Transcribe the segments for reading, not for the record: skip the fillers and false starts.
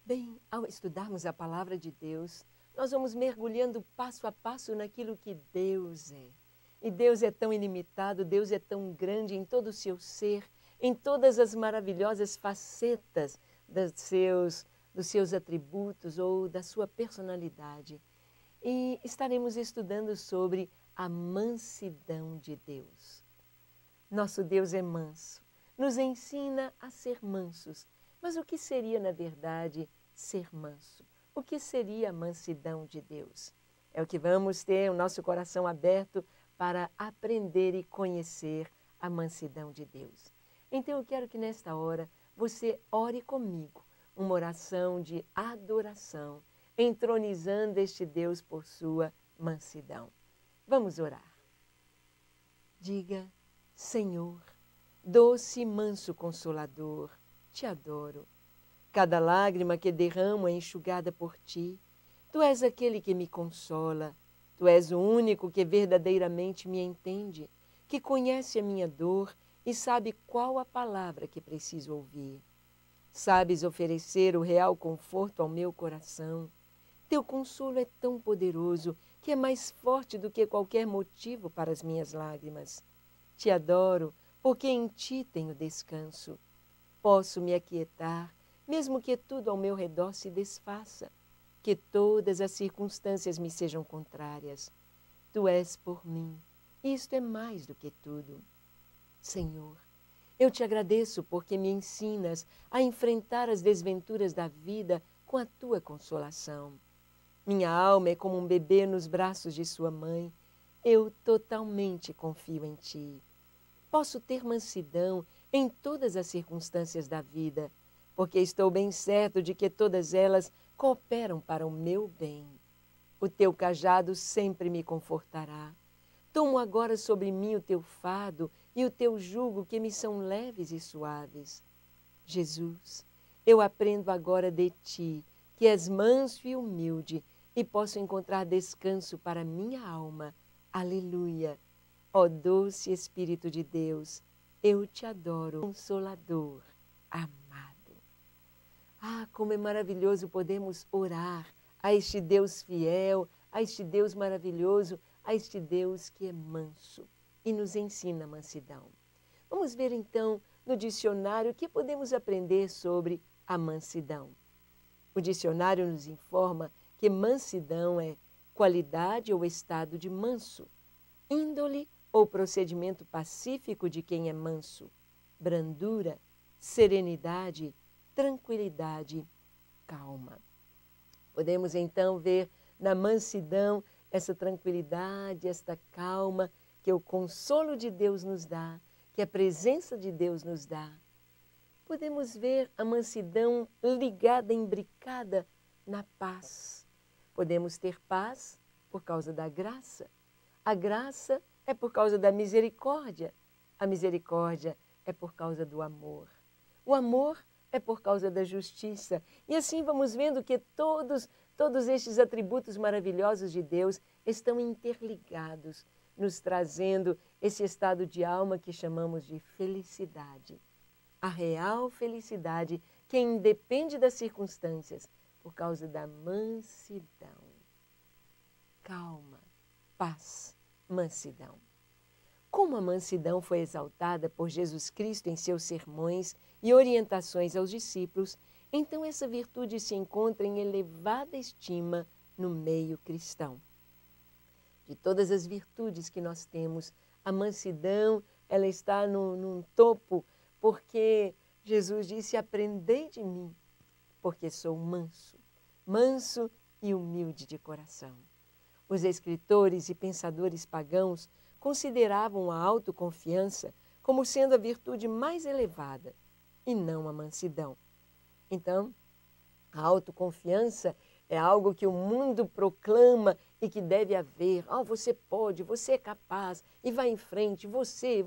Bem, ao estudarmos a palavra de Deus, nós vamos mergulhando passo a passo naquilo que Deus é. E Deus é tão ilimitado, Deus é tão grande em todo o seu ser, em todas as maravilhosas facetas dos seus atributos ou da sua personalidade. E estaremos estudando sobre a mansidão de Deus. Nosso Deus é manso, nos ensina a ser mansos. Mas o que seria, na verdade, ser manso? O que seria a mansidão de Deus? É o que vamos ter o nosso coração aberto para aprender e conhecer a mansidão de Deus. Então eu quero que nesta hora você ore comigo, uma oração de adoração, entronizando este Deus por sua mansidão. Vamos orar. Diga: Senhor, doce e manso Consolador, te adoro. Cada lágrima que derramo é enxugada por ti. Tu és aquele que me consola. Tu és o único que verdadeiramente me entende, que conhece a minha dor e sabe qual a palavra que preciso ouvir. Sabes oferecer o real conforto ao meu coração. Teu consolo é tão poderoso que é mais forte do que qualquer motivo para as minhas lágrimas. Te adoro, porque em ti tenho descanso. Posso me aquietar, mesmo que tudo ao meu redor se desfaça, que todas as circunstâncias me sejam contrárias. Tu és por mim, e isto é mais do que tudo. Senhor, eu te agradeço porque me ensinas a enfrentar as desventuras da vida com a tua consolação. Minha alma é como um bebê nos braços de sua mãe. Eu totalmente confio em ti. Posso ter mansidão em todas as circunstâncias da vida, porque estou bem certo de que todas elas cooperam para o meu bem. O teu cajado sempre me confortará. Tomo agora sobre mim o teu fardo e o teu jugo, que me são leves e suaves. Jesus, eu aprendo agora de ti, que és manso e humilde, e posso encontrar descanso para minha alma. Aleluia! Ó doce Espírito de Deus, eu te adoro, Consolador, amado. Ah, como é maravilhoso podermos orar a este Deus fiel, a este Deus maravilhoso, a este Deus que é manso e nos ensina a mansidão. Vamos ver então no dicionário o que podemos aprender sobre a mansidão. O dicionário nos informa que mansidão é qualidade ou estado de manso, índole ou procedimento pacífico de quem é manso, brandura, serenidade, tranquilidade, calma. Podemos então ver na mansidão essa tranquilidade, esta calma que o consolo de Deus nos dá, que a presença de Deus nos dá. Podemos ver a mansidão ligada, imbricada na paz. Podemos ter paz por causa da graça. A graça é por causa da misericórdia. A misericórdia é por causa do amor. O amor é por causa da justiça. E assim vamos vendo que todos estes atributos maravilhosos de Deus estão interligados, nos trazendo esse estado de alma que chamamos de felicidade. A real felicidade que independe das circunstâncias, por causa da mansidão. Calma, paz, mansidão. Como a mansidão foi exaltada por Jesus Cristo em seus sermões e orientações aos discípulos, então essa virtude se encontra em elevada estima no meio cristão. De todas as virtudes que nós temos, a mansidão ela está num topo, porque Jesus disse: aprendei de mim, porque sou manso, manso e humilde de coração. Os escritores e pensadores pagãos consideravam a autoconfiança como sendo a virtude mais elevada e não a mansidão. Então, a autoconfiança é algo que o mundo proclama e que deve haver. Oh, você pode, você é capaz, e vai em frente, você.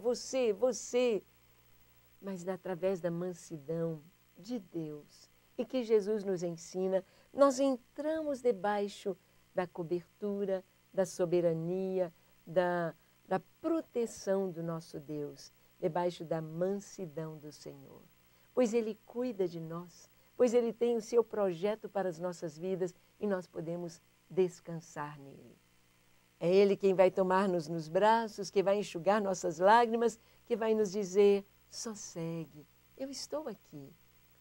Mas através da mansidão de Deus e que Jesus nos ensina, nós entramos debaixo da cobertura, da soberania, da proteção do nosso Deus, debaixo da mansidão do Senhor. Pois Ele cuida de nós, pois Ele tem o seu projeto para as nossas vidas e nós podemos descansar nele. É Ele quem vai tomar-nos nos braços, que vai enxugar nossas lágrimas, que vai nos dizer, sossegue, eu estou aqui.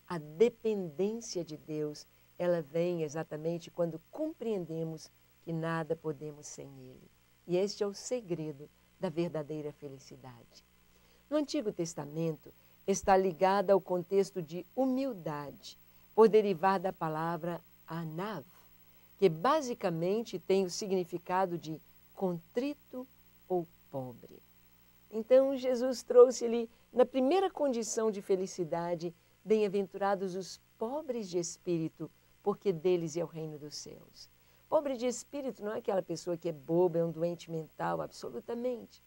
A dependência de Deus, ela vem exatamente quando compreendemos que nada podemos sem Ele. E este é o segredo da verdadeira felicidade. No Antigo Testamento, está ligada ao contexto de humildade, por derivar da palavra anav, que basicamente tem o significado de contrito ou pobre. Então, Jesus trouxe-lhe, na primeira condição de felicidade, bem-aventurados os pobres de espírito, porque deles é o reino dos céus. Pobre de espírito não é aquela pessoa que é boba, é um doente mental, absolutamente.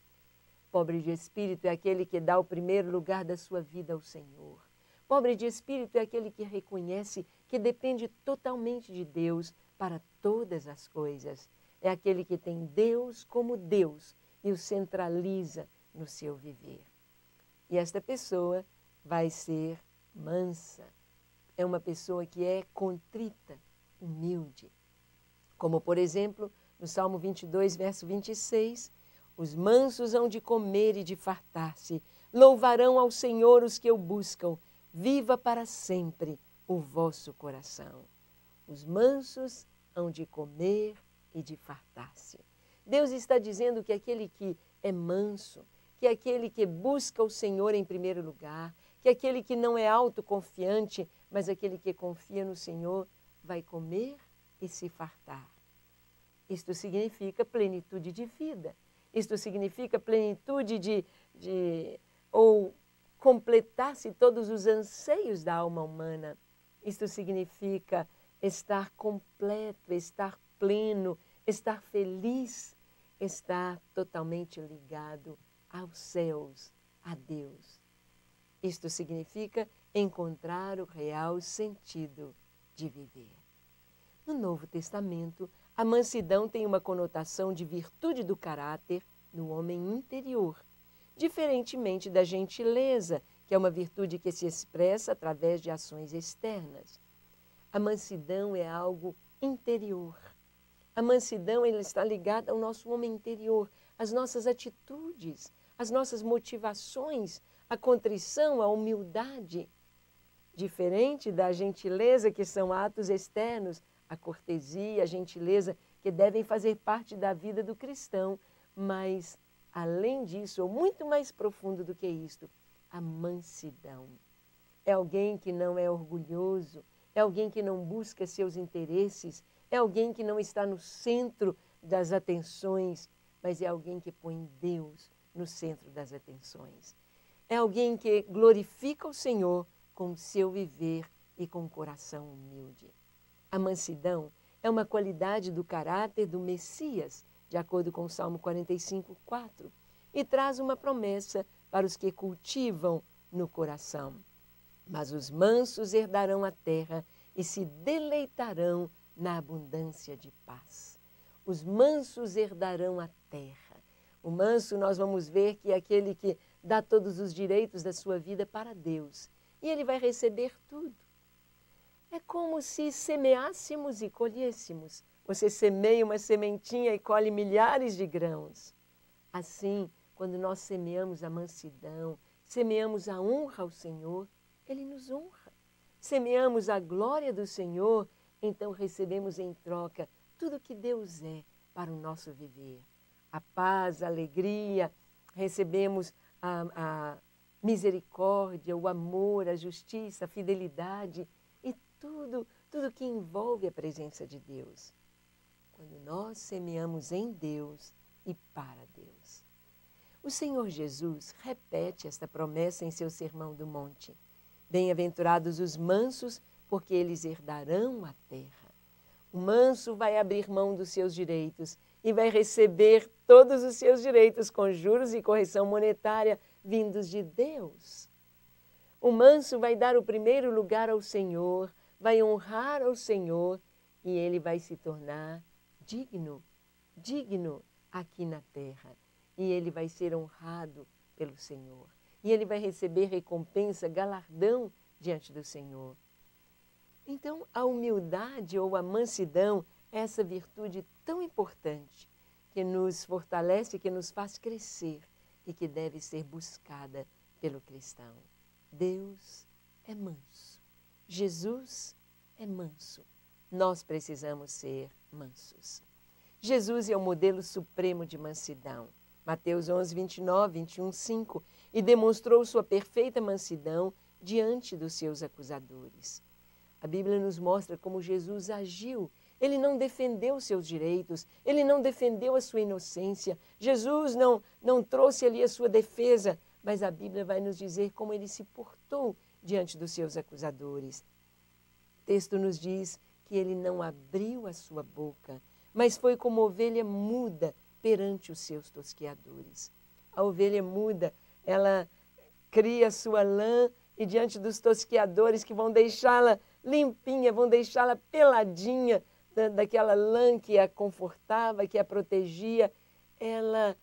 Pobre de espírito é aquele que dá o primeiro lugar da sua vida ao Senhor. Pobre de espírito é aquele que reconhece que depende totalmente de Deus para todas as coisas. É aquele que tem Deus como Deus e o centraliza no seu viver. E esta pessoa vai ser mansa. É uma pessoa que é contrita, humilde. Como, por exemplo, no Salmo 22, verso 26, os mansos hão de comer e de fartar-se, louvarão ao Senhor os que o buscam, viva para sempre o vosso coração. Os mansos hão de comer e de fartar-se. Deus está dizendo que aquele que é manso, que aquele que busca o Senhor em primeiro lugar, que aquele que não é autoconfiante, mas aquele que confia no Senhor, vai comer e se fartar. Isto significa plenitude de vida. Isto significa plenitude ou completar-se todos os anseios da alma humana. Isto significa estar completo, estar pleno, estar feliz, estar totalmente ligado aos céus, a Deus. Isto significa encontrar o real sentido de viver. No Novo Testamento, a mansidão tem uma conotação de virtude do caráter no homem interior, diferentemente da gentileza, que é uma virtude que se expressa através de ações externas. A mansidão é algo interior. A mansidão ela está ligada ao nosso homem interior, às nossas atitudes, às nossas motivações, à contrição, à humildade. Diferente da gentileza, que são atos externos, a cortesia, a gentileza, que devem fazer parte da vida do cristão, mas, além disso, ou muito mais profundo do que isto, a mansidão. É alguém que não é orgulhoso, é alguém que não busca seus interesses, é alguém que não está no centro das atenções, mas é alguém que põe Deus no centro das atenções. É alguém que glorifica o Senhor com o seu viver e com o coração humilde. A mansidão é uma qualidade do caráter do Messias, de acordo com o Salmo 45, 4, e traz uma promessa para os que cultivam no coração. Mas os mansos herdarão a terra e se deleitarão na abundância de paz. Os mansos herdarão a terra. O manso, nós vamos ver que é aquele que dá todos os direitos da sua vida para Deus. E ele vai receber tudo. É como se semeássemos e colhêssemos. Você semeia uma sementinha e colhe milhares de grãos. Assim, quando nós semeamos a mansidão, semeamos a honra ao Senhor, Ele nos honra. Semeamos a glória do Senhor, então recebemos em troca tudo que Deus é para o nosso viver. A paz, a alegria, recebemos a misericórdia, o amor, a justiça, a fidelidade e tudo que envolve a presença de Deus. Quando nós semeamos em Deus e para Deus. O Senhor Jesus repete esta promessa em seu Sermão do Monte. Bem-aventurados os mansos, porque eles herdarão a terra. O manso vai abrir mão dos seus direitos e vai receber todos os seus direitos com juros e correção monetária vindos de Deus. O manso vai dar o primeiro lugar ao Senhor, vai honrar ao Senhor e ele vai se tornar digno aqui na terra. E ele vai ser honrado pelo Senhor. E ele vai receber recompensa, galardão diante do Senhor. Então, a humildade ou a mansidão é essa virtude tão importante que nos fortalece, que nos faz crescer e que deve ser buscada pelo cristão. Deus é manso. Jesus é manso. Nós precisamos ser mansos. Jesus é o modelo supremo de mansidão. Mateus 11, 29, 21, 5. E demonstrou sua perfeita mansidão diante dos seus acusadores. A Bíblia nos mostra como Jesus agiu. Ele não defendeu seus direitos, ele não defendeu a sua inocência. Jesus não trouxe ali a sua defesa, mas a Bíblia vai nos dizer como ele se portou diante dos seus acusadores. O texto nos diz que ele não abriu a sua boca, mas foi como ovelha muda perante os seus tosqueadores. A ovelha muda, ela cria a sua lã e diante dos tosqueadores que vão deixá-la limpinha, vão deixá-la peladinha daquela lã que a confortava, que a protegia, ela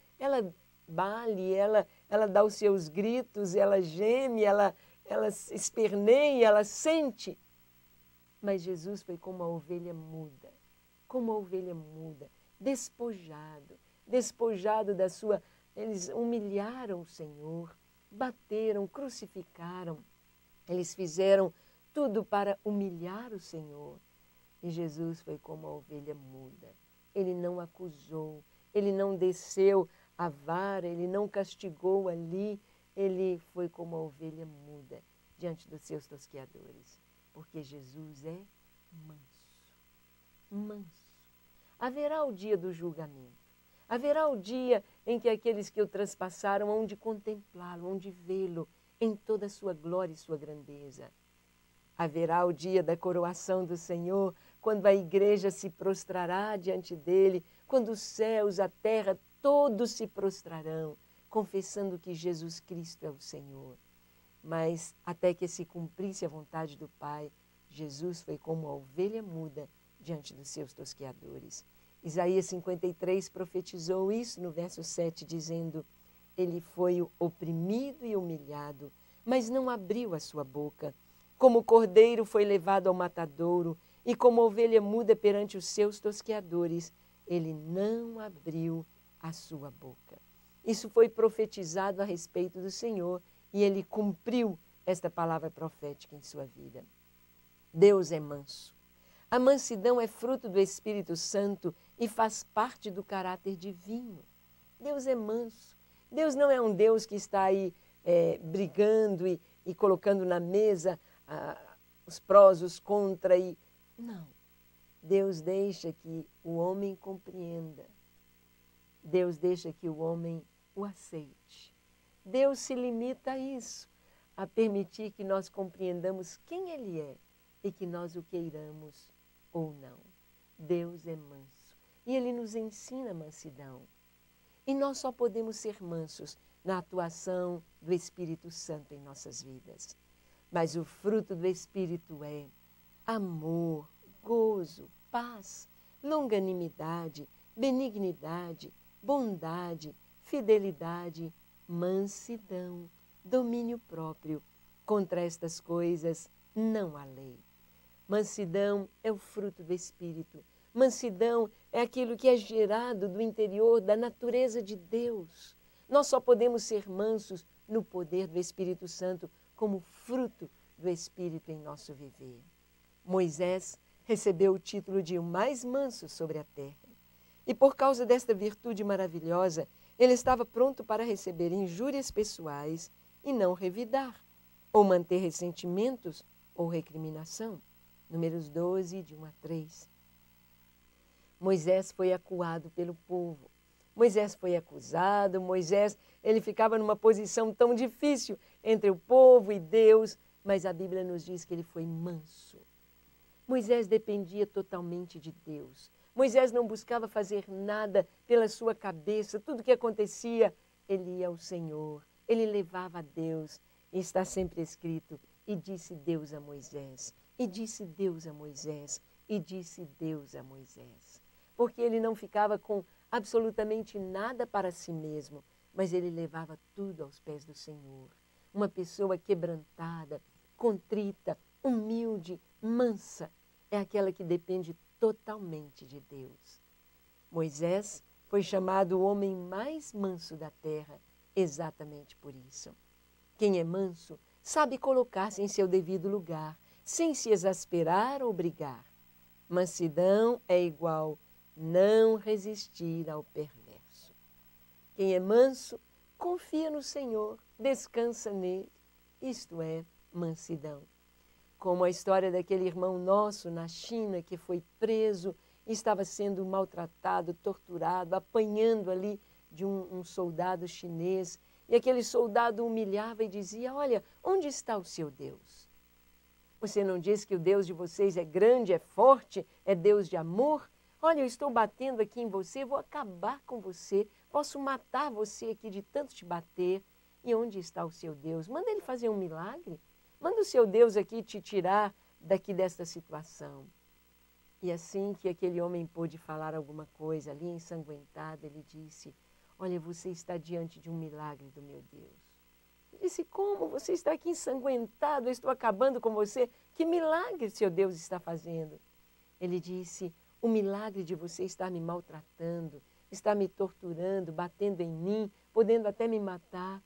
bale, ela dá os seus gritos, ela geme, ela esperneia, ela sente. Mas Jesus foi como a ovelha muda, despojado da sua... Eles humilharam o Senhor, bateram, crucificaram, eles fizeram tudo para humilhar o Senhor. E Jesus foi como a ovelha muda. Ele não acusou, ele não desceu a vara, ele não castigou ali, ele foi como a ovelha muda diante dos seus tosqueadores. Porque Jesus é manso. Haverá o dia do julgamento. Haverá o dia em que aqueles que o transpassaram hão de contemplá-lo, hão de vê-lo em toda a sua glória e sua grandeza. Haverá o dia da coroação do Senhor, quando a igreja se prostrará diante dele, quando os céus, a terra, todos se prostrarão, confessando que Jesus Cristo é o Senhor. Mas até que se cumprisse a vontade do Pai, Jesus foi como a ovelha muda diante dos seus tosqueadores. Isaías 53 profetizou isso no verso 7, dizendo: ele foi oprimido e humilhado, mas não abriu a sua boca. Como o cordeiro foi levado ao matadouro, e como ovelha muda perante os seus tosqueadores, ele não abriu a sua boca. Isso foi profetizado a respeito do Senhor, e ele cumpriu esta palavra profética em sua vida. Deus é manso. A mansidão é fruto do Espírito Santo e faz parte do caráter divino. Deus é manso. Deus não é um Deus que está aí brigando e colocando na mesa os prós, os contra. Não. Deus deixa que o homem compreenda. Deus deixa que o homem o aceite. Deus se limita a isso, a permitir que nós compreendamos quem Ele é e que nós o queiramos ou não. Deus é manso e Ele nos ensina mansidão. E nós só podemos ser mansos na atuação do Espírito Santo em nossas vidas. Mas o fruto do Espírito é amor, gozo, paz, longanimidade, benignidade, bondade, fidelidade, mansidão, domínio próprio. Contra estas coisas não há lei. Mansidão é o fruto do Espírito. Mansidão é aquilo que é gerado do interior da natureza de Deus. Nós só podemos ser mansos no poder do Espírito Santo como fruto do Espírito em nosso viver. Moisés recebeu o título de o mais manso sobre a terra. E por causa desta virtude maravilhosa, ele estava pronto para receber injúrias pessoais e não revidar, ou manter ressentimentos ou recriminação. Números 12, de 1 a 3. Moisés foi acuado pelo povo. Moisés foi acusado, ele ficava numa posição tão difícil entre o povo e Deus, mas a Bíblia nos diz que ele foi manso. Moisés dependia totalmente de Deus. Moisés não buscava fazer nada pela sua cabeça, tudo que acontecia, ele ia ao Senhor, ele levava a Deus. E está sempre escrito: e disse Deus a Moisés, e disse Deus a Moisés, e disse Deus a Moisés. Porque ele não ficava com absolutamente nada para si mesmo, mas ele levava tudo aos pés do Senhor. Uma pessoa quebrantada, contrita, humilde, mansa é aquela que depende totalmente de Deus. Moisés foi chamado o homem mais manso da terra, exatamente por isso. Quem é manso sabe colocar-se em seu devido lugar, sem se exasperar ou brigar. Mansidão é igual não resistir ao perverso. Quem é manso confia no Senhor, descansa nele. Isto é mansidão. Como a história daquele irmão nosso na China que foi preso, estava sendo maltratado, torturado, apanhando ali de um soldado chinês. E aquele soldado o humilhava e dizia: olha, onde está o seu Deus? Você não diz que o Deus de vocês é grande, é forte, é Deus de amor? Olha, eu estou batendo aqui em você, vou acabar com você, posso matar você aqui de tanto te bater. E onde está o seu Deus? Manda ele fazer um milagre. Manda o seu Deus aqui te tirar daqui desta situação. E assim que aquele homem pôde falar alguma coisa ali, ensanguentado, ele disse: olha, você está diante de um milagre do meu Deus. Eu disse: como? Você está aqui ensanguentado, eu estou acabando com você. Que milagre seu Deus está fazendo? Ele disse: o milagre de você estar me maltratando, está me torturando, batendo em mim, podendo até me matar.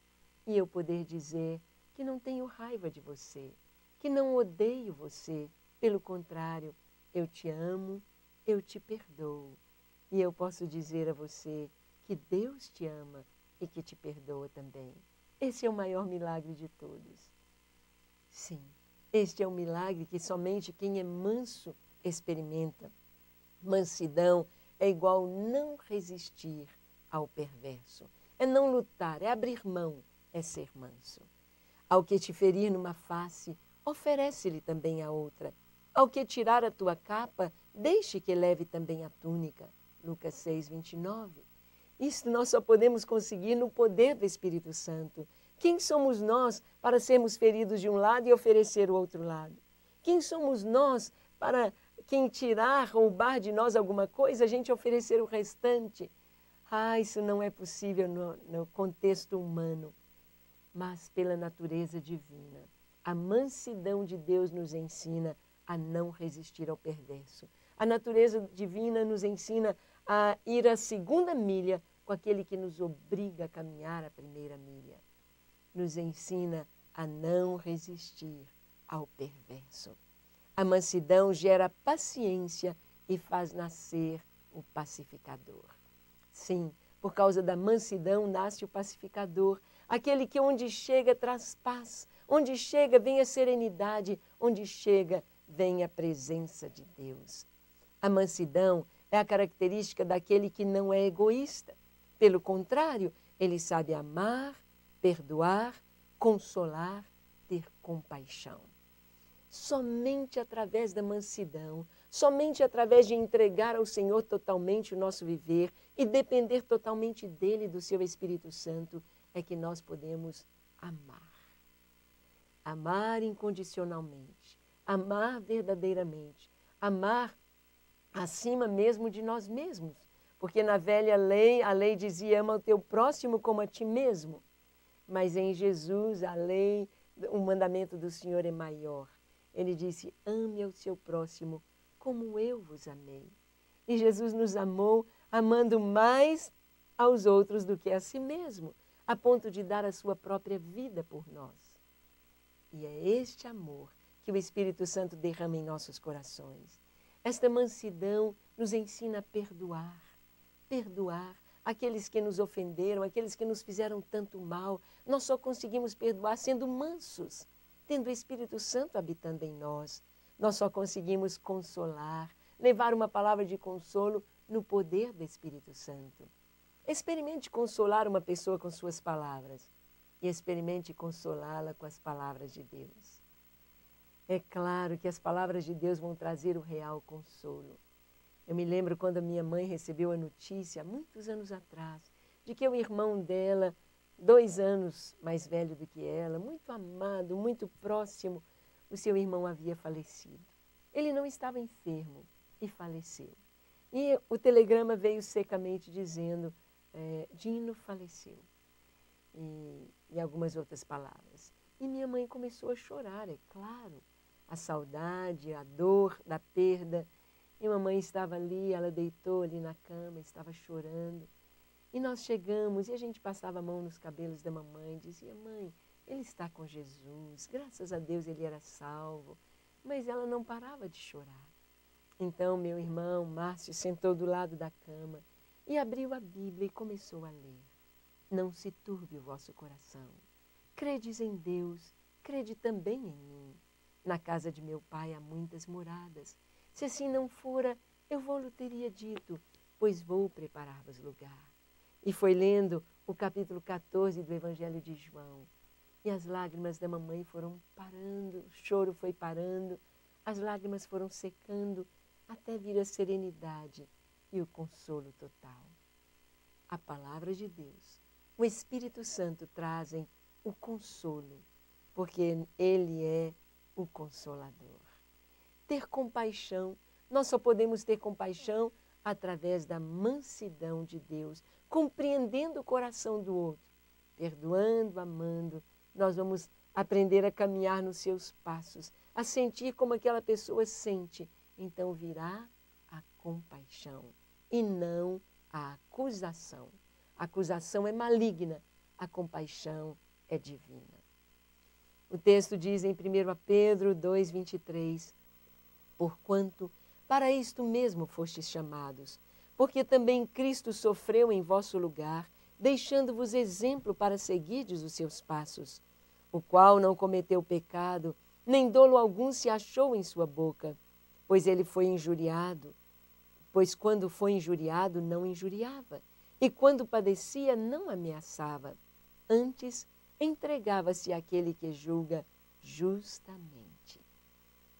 E eu poder dizer que não tenho raiva de você, que não odeio você. Pelo contrário, eu te amo, eu te perdoo. E eu posso dizer a você que Deus te ama e que te perdoa também. Esse é o maior milagre de todos. Sim, este é um milagre que somente quem é manso experimenta. Mansidão é igual não resistir ao perverso. É não lutar, é abrir mão, é ser manso. Ao que te ferir numa face, oferece-lhe também a outra. Ao que tirar a tua capa, deixe que leve também a túnica. Lucas 6, 29. Isto nós só podemos conseguir no poder do Espírito Santo. Quem somos nós para sermos feridos de um lado e oferecer o outro lado? Quem somos nós para quem tirar, roubar de nós alguma coisa, a gente oferecer o restante? Isso não é possível no contexto humano, mas pela natureza divina. A mansidão de Deus nos ensina a não resistir ao perverso. A natureza divina nos ensina a ir a segunda milha com aquele que nos obriga a caminhar a primeira milha. Nos ensina a não resistir ao perverso. A mansidão gera paciência e faz nascer o pacificador. Sim, por causa da mansidão nasce o pacificador, aquele que onde chega traz paz, onde chega vem a serenidade, onde chega vem a presença de Deus. A mansidão é a característica daquele que não é egoísta. Pelo contrário, ele sabe amar, perdoar, consolar, ter compaixão. Somente através da mansidão, somente através de entregar ao Senhor totalmente o nosso viver e depender totalmente dele e do seu Espírito Santo, é que nós podemos amar. Amar incondicionalmente, amar verdadeiramente, amar acima mesmo de nós mesmos. Porque na velha lei, a lei dizia: ama o teu próximo como a ti mesmo. Mas em Jesus, a lei, o mandamento do Senhor é maior. Ele disse: ame ao seu próximo como eu vos amei. E Jesus nos amou amando mais aos outros do que a si mesmo, a ponto de dar a sua própria vida por nós. E é este amor que o Espírito Santo derrama em nossos corações. Esta mansidão nos ensina a perdoar. Perdoar aqueles que nos ofenderam, aqueles que nos fizeram tanto mal. Nós só conseguimos perdoar sendo mansos, tendo o Espírito Santo habitando em nós. Nós só conseguimos consolar, levar uma palavra de consolo no poder do Espírito Santo. Experimente consolar uma pessoa com suas palavras e experimente consolá-la com as palavras de Deus. É claro que as palavras de Deus vão trazer o real consolo. Eu me lembro quando a minha mãe recebeu a notícia, muitos anos atrás, de que o irmão dela, 2 anos mais velho do que ela, muito amado, muito próximo, o seu irmão havia falecido. Ele não estava enfermo e faleceu. E o telegrama veio secamente dizendo: Dino faleceu. E algumas outras palavras. E minha mãe começou a chorar, é claro. a saudade, a dor da perda. E mamãe estava ali, ela deitou ali na cama, estava chorando. E nós chegamos e a gente passava a mão nos cabelos da mamãe, dizia: mãe, ele está com Jesus, graças a Deus ele era salvo. Mas ela não parava de chorar. Então meu irmão Márcio sentou do lado da cama e abriu a Bíblia e começou a ler. Não se turbe o vosso coração. Credes em Deus, crede também em mim. Na casa de meu pai há muitas moradas. Se assim não fora, eu vou-lhe teria dito, pois vou preparar-vos lugar. E foi lendo o capítulo 14 do Evangelho de João. E as lágrimas da mamãe foram parando, o choro foi parando, as lágrimas foram secando, até vir a serenidade e o consolo total. A palavra de Deus, o Espírito Santo trazem o consolo, porque Ele é o Consolador. Ter compaixão, nós só podemos ter compaixão através da mansidão de Deus, compreendendo o coração do outro, perdoando, amando. Nós vamos aprender a caminhar nos seus passos, a sentir como aquela pessoa sente. Então virá a compaixão e não a acusação. A acusação é maligna, a compaixão é divina. O texto diz em 1 Pedro 2,23, porquanto para isto mesmo fostes chamados, porque também Cristo sofreu em vosso lugar, deixando-vos exemplo para seguirdes os seus passos, o qual não cometeu pecado, nem dolo algum se achou em sua boca, pois ele foi injuriado, pois quando foi injuriado não injuriava, e quando padecia não ameaçava, antes entregava-se àquele que julga justamente.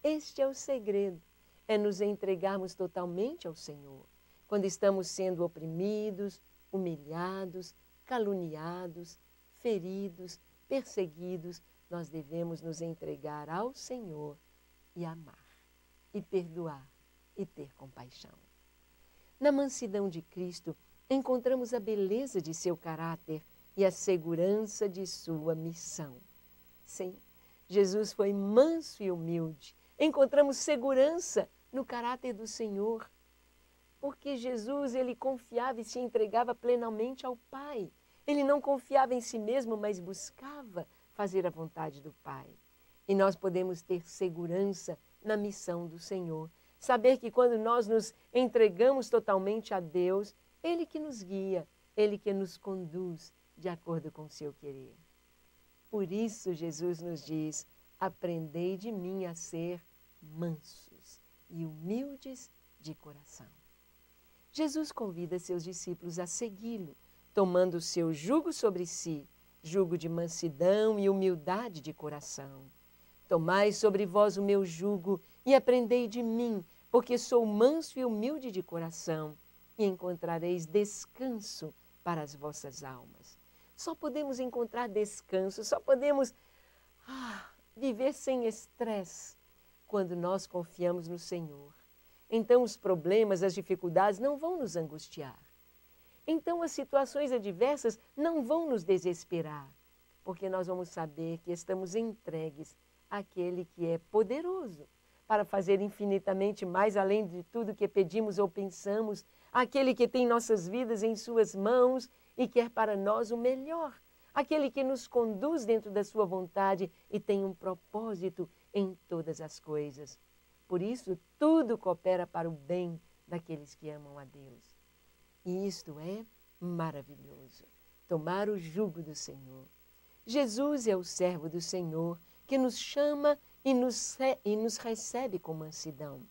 Este é o segredo, é nos entregarmos totalmente ao Senhor, quando estamos sendo oprimidos, humilhados, caluniados, feridos, perseguidos, nós devemos nos entregar ao Senhor e amar, e perdoar, e ter compaixão. Na mansidão de Cristo, encontramos a beleza de seu caráter e a segurança de sua missão. Sim, Jesus foi manso e humilde. Encontramos segurança no caráter do Senhor, porque Jesus, ele confiava e se entregava plenamente ao Pai. Ele não confiava em si mesmo, mas buscava fazer a vontade do Pai. E nós podemos ter segurança na missão do Senhor. Saber que quando nós nos entregamos totalmente a Deus, Ele que nos guia, Ele que nos conduz de acordo com o seu querer. Por isso Jesus nos diz, aprendei de mim a ser mansos e humildes de coração. Jesus convida seus discípulos a segui-lo, tomando o seu jugo sobre si, jugo de mansidão e humildade de coração. Tomai sobre vós o meu jugo e aprendei de mim, porque sou manso e humilde de coração, e encontrareis descanso para as vossas almas. Só podemos encontrar descanso, só podemos viver sem estresse quando nós confiamos no Senhor. Então os problemas, as dificuldades não vão nos angustiar. Então as situações adversas não vão nos desesperar, porque nós vamos saber que estamos entregues àquele que é poderoso para fazer infinitamente mais além de tudo que pedimos ou pensamos, aquele que tem nossas vidas em suas mãos e quer para nós o melhor, aquele que nos conduz dentro da sua vontade e tem um propósito em todas as coisas. Por isso, tudo coopera para o bem daqueles que amam a Deus. E isto é maravilhoso, tomar o jugo do Senhor. Jesus é o servo do Senhor que nos chama e nos recebe com mansidão.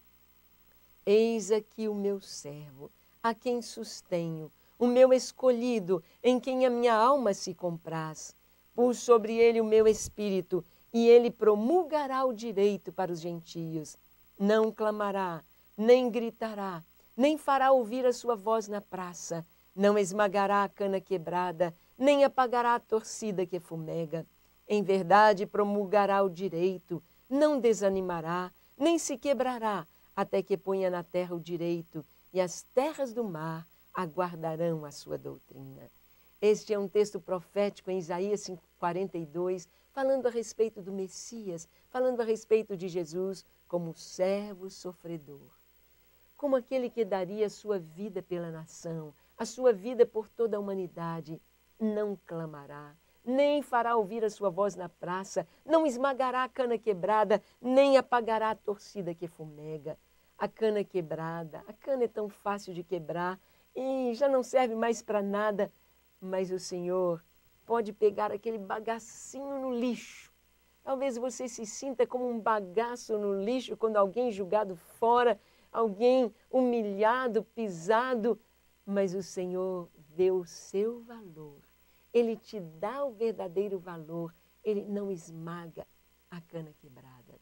Eis aqui o meu servo, a quem sustenho, o meu escolhido, em quem a minha alma se compraz. Pus sobre ele o meu espírito, e ele promulgará o direito para os gentios. Não clamará, nem gritará, nem fará ouvir a sua voz na praça, não esmagará a cana quebrada, nem apagará a torcida que fumega. Em verdade promulgará o direito, não desanimará, nem se quebrará, até que ponha na terra o direito, e as terras do mar aguardarão a sua doutrina. Este é um texto profético em Isaías 42, falando a respeito do Messias, falando a respeito de Jesus como servo sofredor, como aquele que daria a sua vida pela nação, a sua vida por toda a humanidade. Não clamará, nem fará ouvir a sua voz na praça, não esmagará a cana quebrada, nem apagará a torcida que fumega. A cana quebrada, a cana é tão fácil de quebrar e já não serve mais para nada, mas o Senhor pode pegar aquele bagacinho no lixo. Talvez você se sinta como um bagaço no lixo quando alguém é julgado fora, alguém humilhado, pisado, mas o Senhor vê o seu valor. Ele te dá o verdadeiro valor. Ele não esmaga a cana quebrada.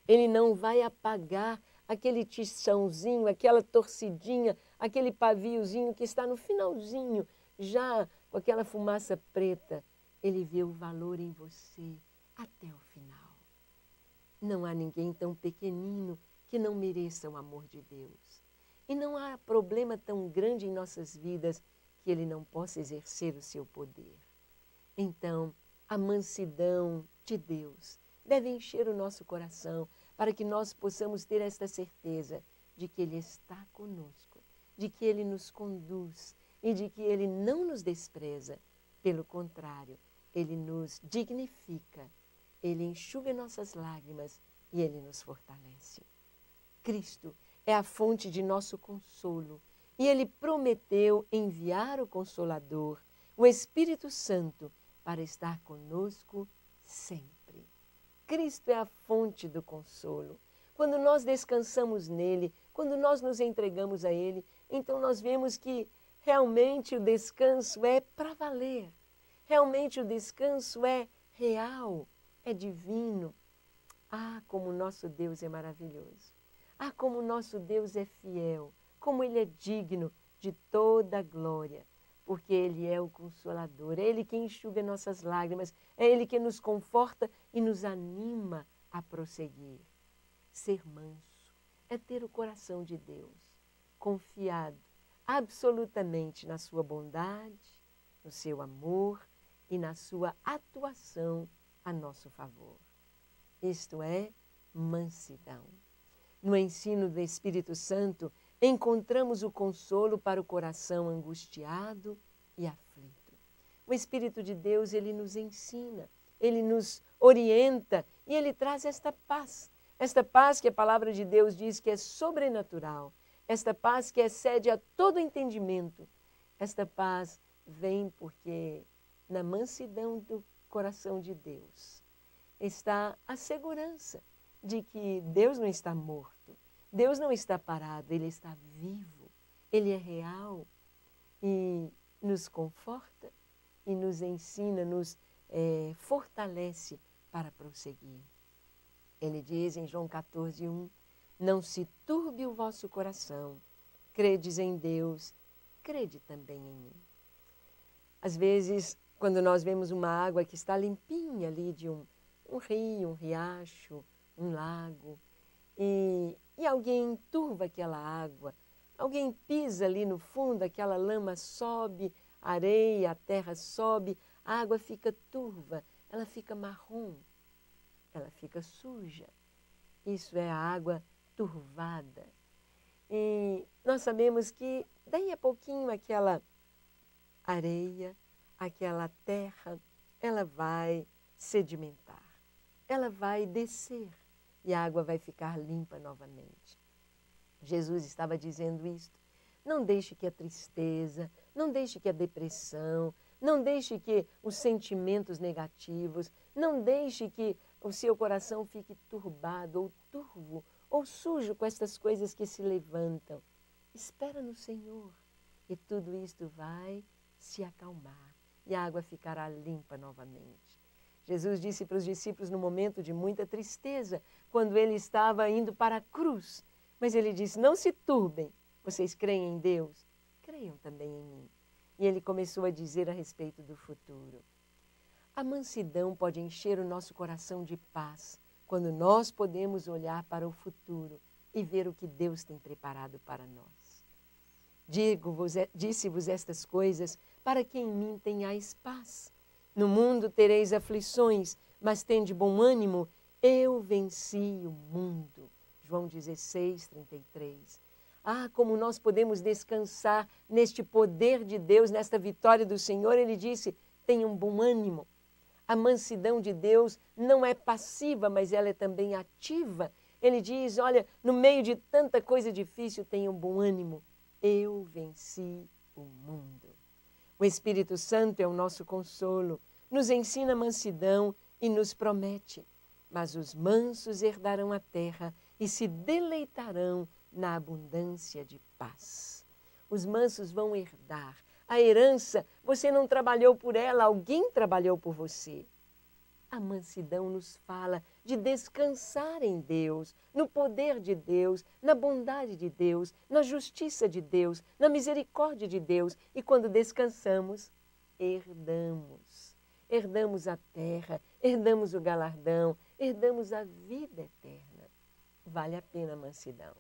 Ele não vai apagar aquele tição,zinho, aquela torcidinha, aquele paviozinho que está no finalzinho, já com aquela fumaça preta. Ele vê o valor em você até o final. Não há ninguém tão pequenino que não mereça o amor de Deus. E não há problema tão grande em nossas vidas que Ele não possa exercer o seu poder. Então, a mansidão de Deus deve encher o nosso coração para que nós possamos ter esta certeza de que Ele está conosco, de que Ele nos conduz e de que Ele não nos despreza. Pelo contrário, Ele nos dignifica, Ele enxuga nossas lágrimas e Ele nos fortalece. Cristo é a fonte de nosso consolo e Ele prometeu enviar o Consolador, o Espírito Santo, para estar conosco sempre. Cristo é a fonte do consolo. Quando nós descansamos nele, quando nós nos entregamos a Ele, então nós vemos que realmente o descanso é para valer. Realmente o descanso é real, é divino. Ah, como o nosso Deus é maravilhoso. Ah, como o nosso Deus é fiel. Como Ele é digno de toda a glória. Porque Ele é o Consolador, é Ele que enxuga nossas lágrimas, é Ele que nos conforta e nos anima a prosseguir. Ser manso é ter o coração de Deus, confiado absolutamente na sua bondade, no seu amor e na sua atuação a nosso favor. Isto é mansidão. No ensino do Espírito Santo, encontramos o consolo para o coração angustiado e aflito. O Espírito de Deus, Ele nos ensina, Ele nos orienta e Ele traz esta paz que a palavra de Deus diz que é sobrenatural, esta paz que excede a todo entendimento. Esta paz vem porque na mansidão do coração de Deus está a segurança de que Deus não está morto, Deus não está parado, Ele está vivo, Ele é real e nos conforta e nos ensina, nos fortalece para prosseguir. Ele diz em João 14:1, não se turbe o vosso coração, credes em Deus, crede também em mim. Às vezes, quando nós vemos uma água que está limpinha ali de um rio, um riacho, um lago, e alguém turva aquela água, alguém pisa ali no fundo, aquela lama sobe, a areia, a terra sobe, a água fica turva, ela fica marrom, ela fica suja. Isso é a água turvada. E nós sabemos que daí a pouquinho aquela areia, aquela terra, ela vai sedimentar, ela vai descer e a água vai ficar limpa novamente. Jesus estava dizendo isto. Não deixe que a tristeza, não deixe que a depressão, não deixe que os sentimentos negativos, não deixe que o seu coração fique turbado ou turvo ou sujo com estas coisas que se levantam. Espera no Senhor e tudo isto vai se acalmar e a água ficará limpa novamente. Jesus disse para os discípulos no momento de muita tristeza, quando ele estava indo para a cruz, mas ele disse, não se turbem, vocês creem em Deus? Creiam também em mim. E ele começou a dizer a respeito do futuro. A mansidão pode encher o nosso coração de paz, quando nós podemos olhar para o futuro e ver o que Deus tem preparado para nós. Disse-vos estas coisas para que em mim tenhais paz. No mundo tereis aflições, mas tende bom ânimo, eu venci o mundo. João 16, 33. Ah, como nós podemos descansar neste poder de Deus, nesta vitória do Senhor. Ele disse, tenham bom ânimo. A mansidão de Deus não é passiva, mas ela é também ativa. Ele diz, olha, no meio de tanta coisa difícil, tenham bom ânimo. Eu venci o mundo. O Espírito Santo é o nosso consolo, nos ensina mansidão e nos promete. Mas os mansos herdarão a terra e se deleitarão na abundância de paz. Os mansos vão herdar. A herança, você não trabalhou por ela, alguém trabalhou por você. A mansidão nos fala de descansar em Deus, no poder de Deus, na bondade de Deus, na justiça de Deus, na misericórdia de Deus. E quando descansamos, herdamos. Herdamos a terra, herdamos o galardão, herdamos a vida eterna. Vale a pena a mansidão.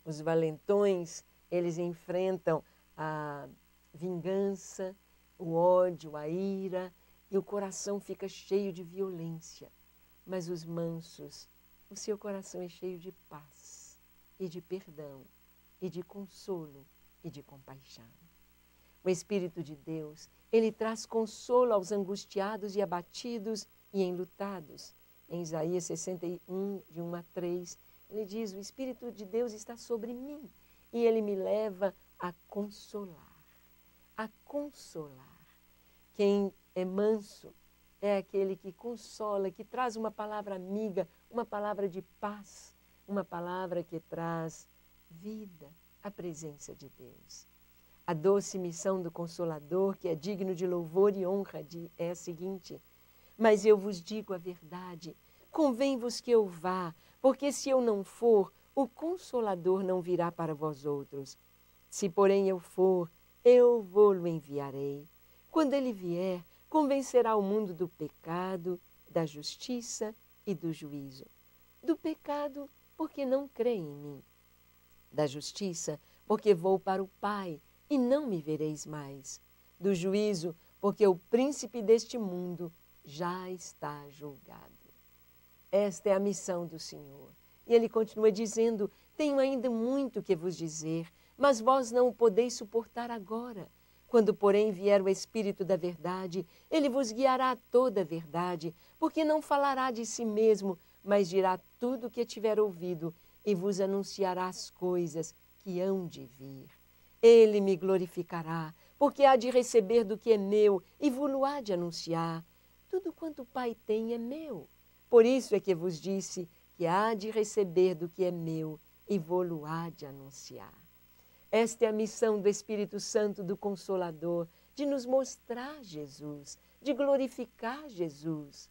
Os valentões, eles enfrentam a vingança, o ódio, a ira, e o coração fica cheio de violência. Mas os mansos, o seu coração é cheio de paz, e de perdão, e de consolo, e de compaixão. O Espírito de Deus, ele traz consolo aos angustiados e abatidos e enlutados. Em Isaías 61, de 1 a 3, ele diz, o Espírito de Deus está sobre mim, e ele me leva a consolar, a consolar. Quem é manso é aquele que consola, que traz uma palavra amiga, uma palavra de paz, uma palavra que traz vida, a presença de Deus. A doce missão do Consolador, que é digno de louvor e honra, é a seguinte, mas eu vos digo a verdade, convém-vos que eu vá, porque se eu não for, o Consolador não virá para vós outros. Se, porém, eu for, eu vou-lo enviarei. Quando ele vier, convencerá o mundo do pecado, da justiça e do juízo. Do pecado, porque não crê em mim. Da justiça, porque vou para o Pai e não me vereis mais. Do juízo, porque o príncipe deste mundo já está julgado. Esta é a missão do Senhor. E ele continua dizendo, tenho ainda muito que vos dizer, mas vós não o podeis suportar agora. Quando, porém, vier o Espírito da verdade, ele vos guiará a toda a verdade, porque não falará de si mesmo, mas dirá tudo o que tiver ouvido e vos anunciará as coisas que hão de vir. Ele me glorificará, porque há de receber do que é meu e vos-lo há de anunciar. Tudo quanto o Pai tem é meu. Por isso é que vos disse que há de receber do que é meu e vos-lo há de anunciar. Esta é a missão do Espírito Santo, do Consolador, de nos mostrar Jesus, de glorificar Jesus,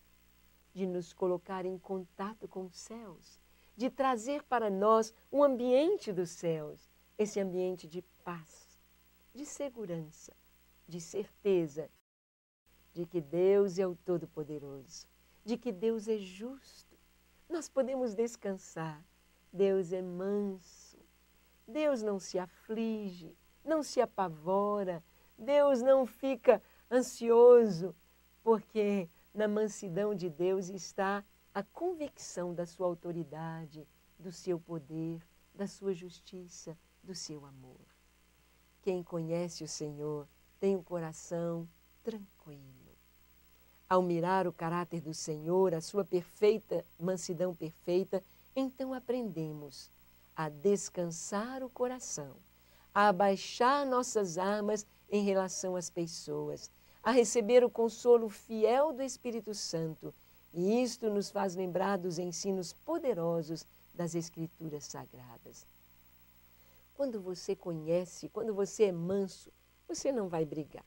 de nos colocar em contato com os céus, de trazer para nós um ambiente dos céus, esse ambiente de paz, de segurança, de certeza, de que Deus é o Todo-Poderoso, de que Deus é justo. Nós podemos descansar, Deus é manso. Deus não se aflige, não se apavora, Deus não fica ansioso, porque na mansidão de Deus está a convicção da sua autoridade, do seu poder, da sua justiça, do seu amor. Quem conhece o Senhor tem o coração tranquilo. Ao mirar o caráter do Senhor, a sua perfeita mansidão perfeita, então aprendemos a descansar o coração, a abaixar nossas armas em relação às pessoas, a receber o consolo fiel do Espírito Santo. E isto nos faz lembrar dos ensinos poderosos das Escrituras Sagradas. Quando você conhece, quando você é manso, você não vai brigar.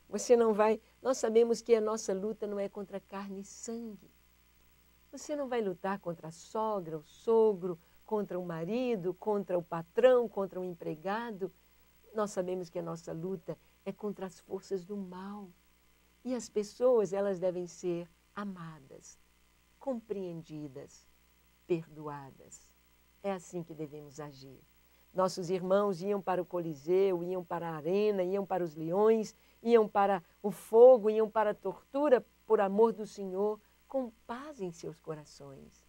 Você não vai... Nós sabemos que a nossa luta não é contra carne e sangue. Você não vai lutar contra a sogra, o sogro, contra o marido, contra o patrão, contra o empregado. Nós sabemos que a nossa luta é contra as forças do mal. E as pessoas, elas devem ser amadas, compreendidas, perdoadas. É assim que devemos agir. Nossos irmãos iam para o Coliseu, iam para a arena, iam para os leões, iam para o fogo, iam para a tortura por amor do Senhor, com paz em seus corações,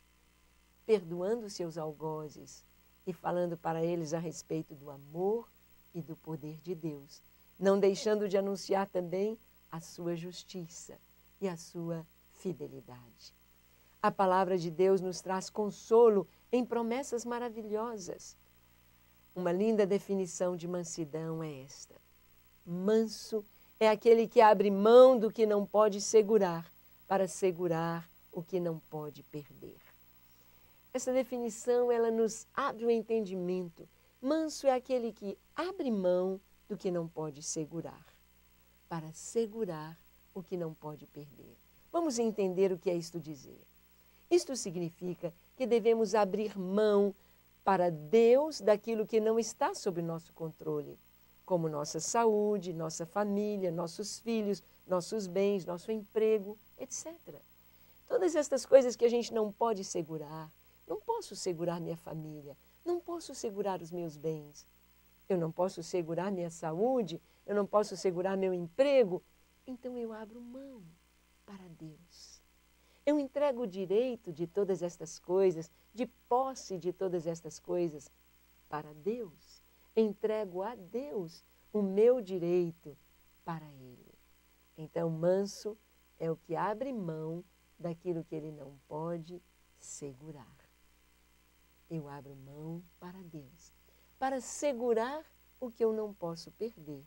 perdoando seus algozes e falando para eles a respeito do amor e do poder de Deus, não deixando de anunciar também a sua justiça e a sua fidelidade. A palavra de Deus nos traz consolo em promessas maravilhosas. Uma linda definição de mansidão é esta: manso é aquele que abre mão do que não pode segurar para segurar o que não pode perder. Essa definição, ela nos abre o entendimento. Manso é aquele que abre mão do que não pode segurar para segurar o que não pode perder. Vamos entender o que é isto dizer. Isto significa que devemos abrir mão para Deus daquilo que não está sob nosso controle, como nossa saúde, nossa família, nossos filhos, nossos bens, nosso emprego, etc. Todas estas coisas que a gente não pode segurar. Não posso segurar minha família, não posso segurar os meus bens, eu não posso segurar minha saúde, eu não posso segurar meu emprego. Então eu abro mão para Deus. Eu entrego o direito de todas estas coisas, de posse de todas estas coisas para Deus. Entrego a Deus o meu direito para Ele. Então, manso é o que abre mão daquilo que ele não pode segurar. Eu abro mão para Deus, para segurar o que eu não posso perder.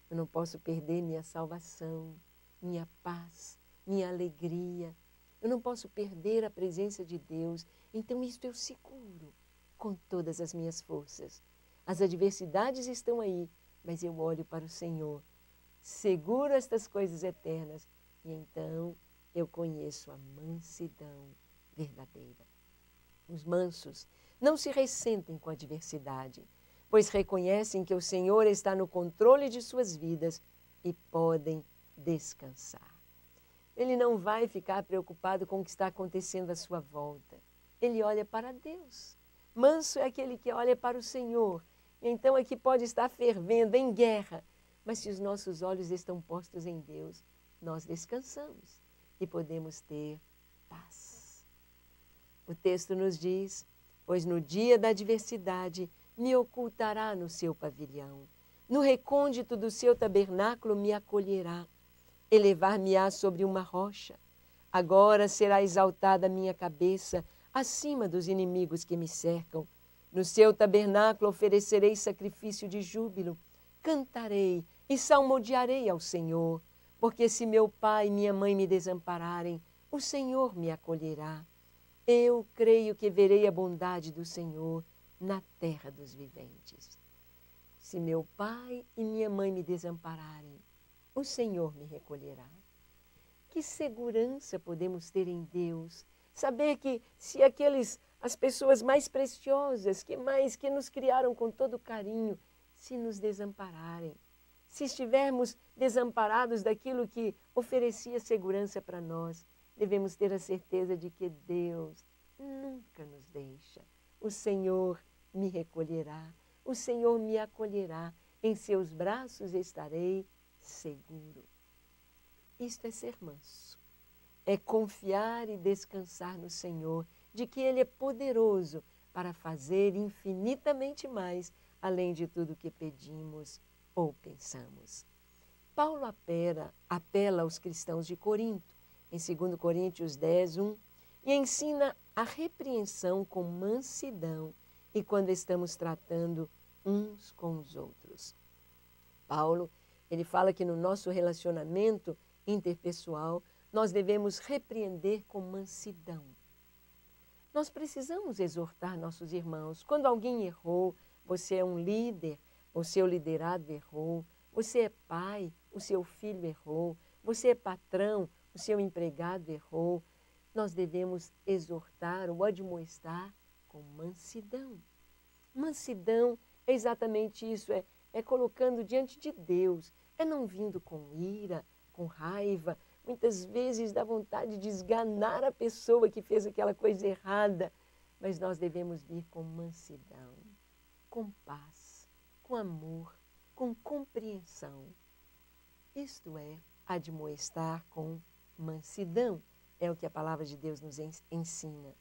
Eu não posso perder minha salvação, minha paz, minha alegria. Eu não posso perder a presença de Deus. Então isto eu seguro com todas as minhas forças. As adversidades estão aí, mas eu olho para o Senhor, seguro estas coisas eternas e então eu conheço a mansidão verdadeira. Os mansos não se ressentem com a adversidade, pois reconhecem que o Senhor está no controle de suas vidas e podem descansar. Ele não vai ficar preocupado com o que está acontecendo à sua volta. Ele olha para Deus. Manso é aquele que olha para o Senhor. Então aqui pode estar fervendo em guerra, mas se os nossos olhos estão postos em Deus, nós descansamos e podemos ter paz. O texto nos diz: pois no dia da adversidade me ocultará no seu pavilhão, no recôndito do seu tabernáculo me acolherá, elevar-me-á sobre uma rocha. Agora será exaltada a minha cabeça acima dos inimigos que me cercam. No seu tabernáculo oferecerei sacrifício de júbilo, cantarei e salmodiarei ao Senhor, porque se meu pai e minha mãe me desampararem, o Senhor me acolherá. Eu creio que verei a bondade do Senhor na terra dos viventes. Se meu pai e minha mãe me desampararem, o Senhor me recolherá. Que segurança podemos ter em Deus, saber que se as pessoas mais preciosas, que nos criaram com todo carinho, se nos desampararem, se estivermos desamparados daquilo que oferecia segurança para nós, devemos ter a certeza de que Deus nunca nos deixa. O Senhor me recolherá, o Senhor me acolherá, em seus braços estarei seguro. Isto é ser manso, é confiar e descansar no Senhor, de que Ele é poderoso para fazer infinitamente mais, além de tudo que pedimos ou pensamos. Paulo apela aos cristãos de Corinto, em 2 Coríntios 10, 1, e ensina a repreensão com mansidão e quando estamos tratando uns com os outros. Paulo, ele fala que no nosso relacionamento interpessoal, nós devemos repreender com mansidão. Nós precisamos exortar nossos irmãos. Quando alguém errou, você é um líder, o seu liderado errou, você é pai, o seu filho errou, você é patrão, o seu empregado errou, nós devemos exortar ou admoestar com mansidão. Mansidão é exatamente isso, é colocando diante de Deus, é não vindo com ira, com raiva. Muitas vezes dá vontade de esganar a pessoa que fez aquela coisa errada, mas nós devemos vir com mansidão. com paz, com amor, com compreensão. Isto é, admoestar com mansidão. É o que a palavra de Deus nos ensina.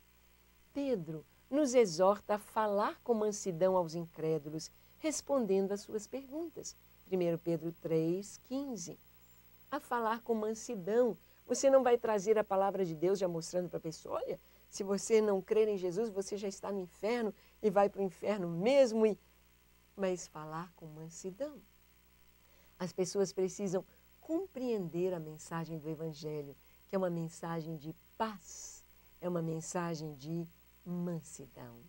Pedro nos exorta a falar com mansidão aos incrédulos, respondendo às suas perguntas. 1 Pedro 3,15. A falar com mansidão. Você não vai trazer a palavra de Deus já mostrando para a pessoa, olha, se você não crer em Jesus, você já está no inferno e vai para o inferno mesmo. Mas falar com mansidão. As pessoas precisam compreender a mensagem do Evangelho, que é uma mensagem de paz, é uma mensagem de mansidão.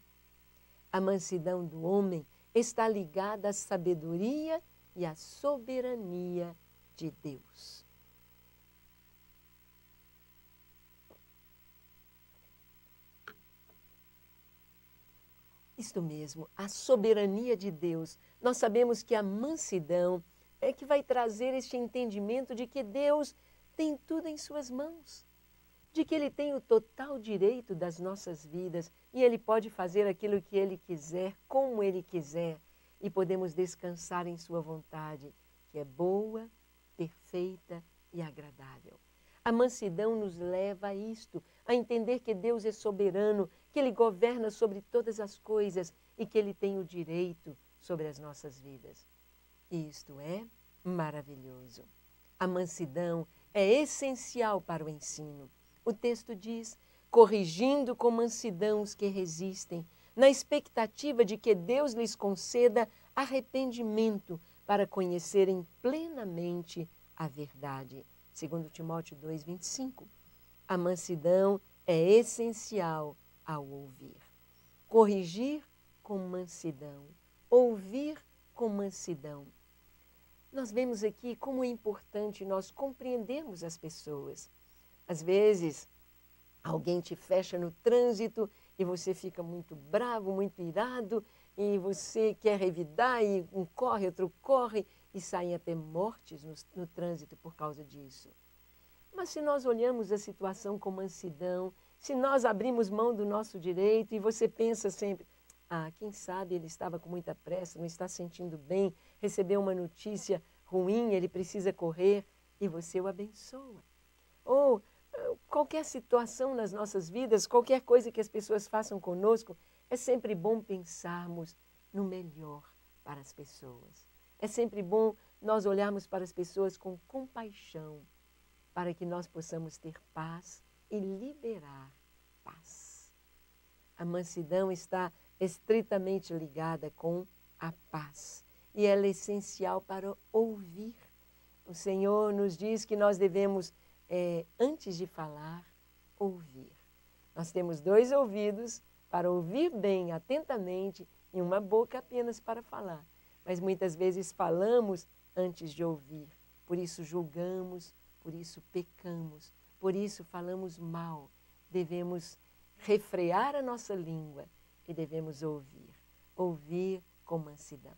A mansidão do homem está ligada à sabedoria e à soberania de Deus. Isto mesmo, a soberania de Deus. Nós sabemos que a mansidão é que vai trazer este entendimento de que Deus tem tudo em suas mãos, de que Ele tem o total direito das nossas vidas e Ele pode fazer aquilo que Ele quiser, como Ele quiser, e podemos descansar em sua vontade, que é boa, perfeita e agradável. A mansidão nos leva a isto, a entender que Deus é soberano, que Ele governa sobre todas as coisas e que Ele tem o direito sobre as nossas vidas. E isto é maravilhoso. A mansidão é essencial para o ensino. O texto diz, corrigindo com mansidão os que resistem, na expectativa de que Deus lhes conceda arrependimento para conhecerem plenamente a verdade. 2 Timóteo 2,25. A mansidão é essencial ao ouvir. Corrigir com mansidão, ouvir com mansidão. Nós vemos aqui como é importante nós compreendermos as pessoas. Às vezes, alguém te fecha no trânsito e você fica muito bravo, muito irado, e você quer revidar, e um corre, outro corre, e saem até mortes no trânsito por causa disso. Mas se nós olhamos a situação com mansidão, se nós abrimos mão do nosso direito e você pensa sempre, quem sabe ele estava com muita pressa, não está sentindo bem, recebeu uma notícia ruim, ele precisa correr, e você o abençoa. Ou qualquer situação nas nossas vidas, qualquer coisa que as pessoas façam conosco, é sempre bom pensarmos no melhor para as pessoas. É sempre bom nós olharmos para as pessoas com compaixão, para que nós possamos ter paz e liberar paz. A mansidão está estritamente ligada com a paz e ela é essencial para ouvir. O Senhor nos diz que nós devemos, antes de falar, ouvir. Nós temos 2 ouvidos para ouvir bem, atentamente, e uma boca apenas para falar. Mas muitas vezes falamos antes de ouvir. Por isso julgamos, por isso pecamos, por isso falamos mal. Devemos refrear a nossa língua e devemos ouvir. Ouvir com mansidão.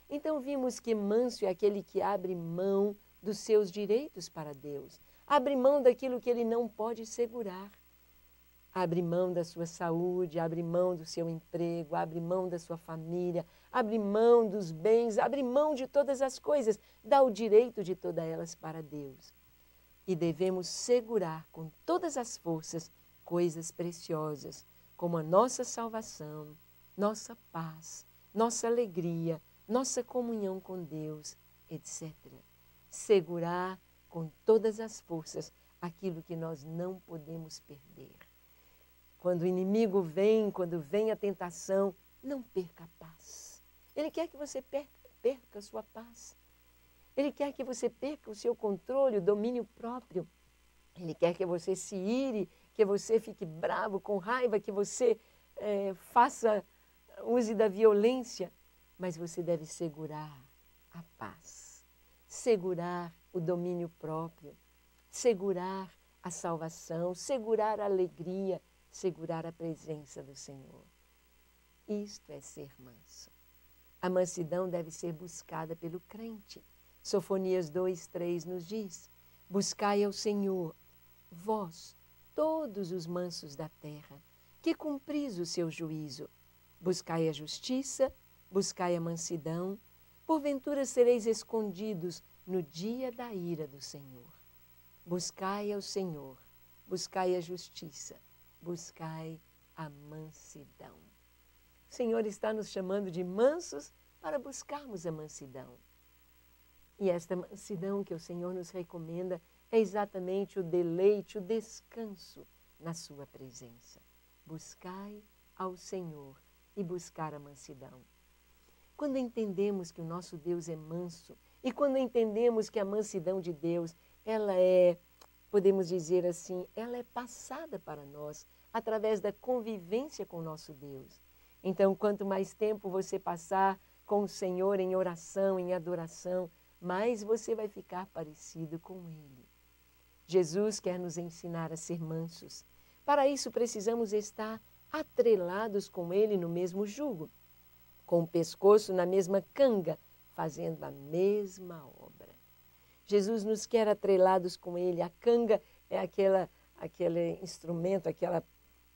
Então vimos que manso é aquele que abre mão dos seus direitos para Deus. Abre mão daquilo que ele não pode segurar. Abre mão da sua saúde, abre mão do seu emprego, abre mão da sua família, abre mão dos bens, abre mão de todas as coisas, dá o direito de todas elas para Deus. E devemos segurar com todas as forças coisas preciosas, como a nossa salvação, nossa paz, nossa alegria, nossa comunhão com Deus, etc. Segurar com todas as forças aquilo que nós não podemos perder. Quando o inimigo vem, quando vem a tentação, não perca a paz. Ele quer que você perca a sua paz. Ele quer que você perca o seu controle, o domínio próprio. Ele quer que você se ire, que você fique bravo, com raiva, que você use da violência. Mas você deve segurar a paz, segurar o domínio próprio, segurar a salvação, segurar a alegria, segurar a presença do Senhor. Isto é ser manso. A mansidão deve ser buscada pelo crente. Sofonias 2:3 nos diz, buscai ao Senhor, vós, todos os mansos da terra, que cumpris o seu juízo. Buscai a justiça, buscai a mansidão, porventura sereis escondidos no dia da ira do Senhor. Buscai ao Senhor, buscai a justiça, buscai a mansidão. O Senhor está nos chamando de mansos para buscarmos a mansidão. E esta mansidão que o Senhor nos recomenda é exatamente o deleite, o descanso na sua presença. Buscai ao Senhor e buscar a mansidão. Quando entendemos que o nosso Deus é manso e quando entendemos que a mansidão de Deus, ela é, podemos dizer assim, ela é passada para nós através da convivência com o nosso Deus. Então, quanto mais tempo você passar com o Senhor em oração, em adoração, mais você vai ficar parecido com Ele. Jesus quer nos ensinar a ser mansos. Para isso, precisamos estar atrelados com Ele no mesmo jugo, com o pescoço na mesma canga, fazendo a mesma obra. Jesus nos quer atrelados com Ele. A canga é aquele instrumento, aquela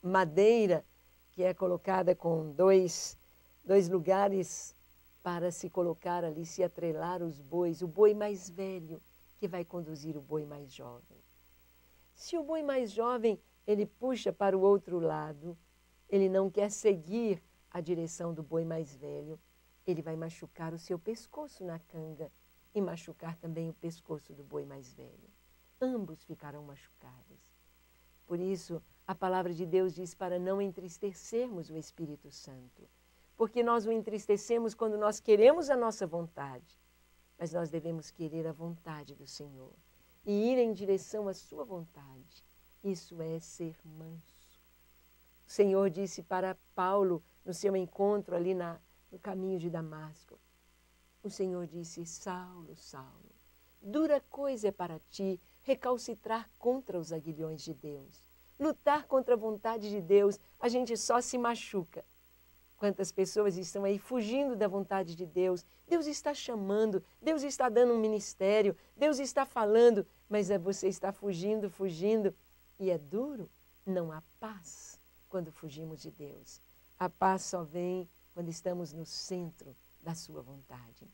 madeira que é colocada com dois lugares para se colocar ali, se atrelar os bois, o boi mais velho que vai conduzir o boi mais jovem. Se o boi mais jovem, ele puxa para o outro lado, ele não quer seguir a direção do boi mais velho, ele vai machucar o seu pescoço na canga e machucar também o pescoço do boi mais velho. Ambos ficarão machucados. Por isso, a palavra de Deus diz para não entristecermos o Espírito Santo, porque nós o entristecemos quando nós queremos a nossa vontade, mas nós devemos querer a vontade do Senhor e ir em direção à sua vontade. Isso é ser manso. O Senhor disse para Paulo, no seu encontro ali no caminho de Damasco, o Senhor disse: Saulo, Saulo, dura coisa é para ti recalcitrar contra os aguilhões de Deus. Lutar contra a vontade de Deus, a gente só se machuca. Quantas pessoas estão aí fugindo da vontade de Deus? Deus está chamando, Deus está dando um ministério, Deus está falando, mas você está fugindo, e é duro. Não há paz quando fugimos de Deus. A paz só vem quando estamos no centro da sua vontade.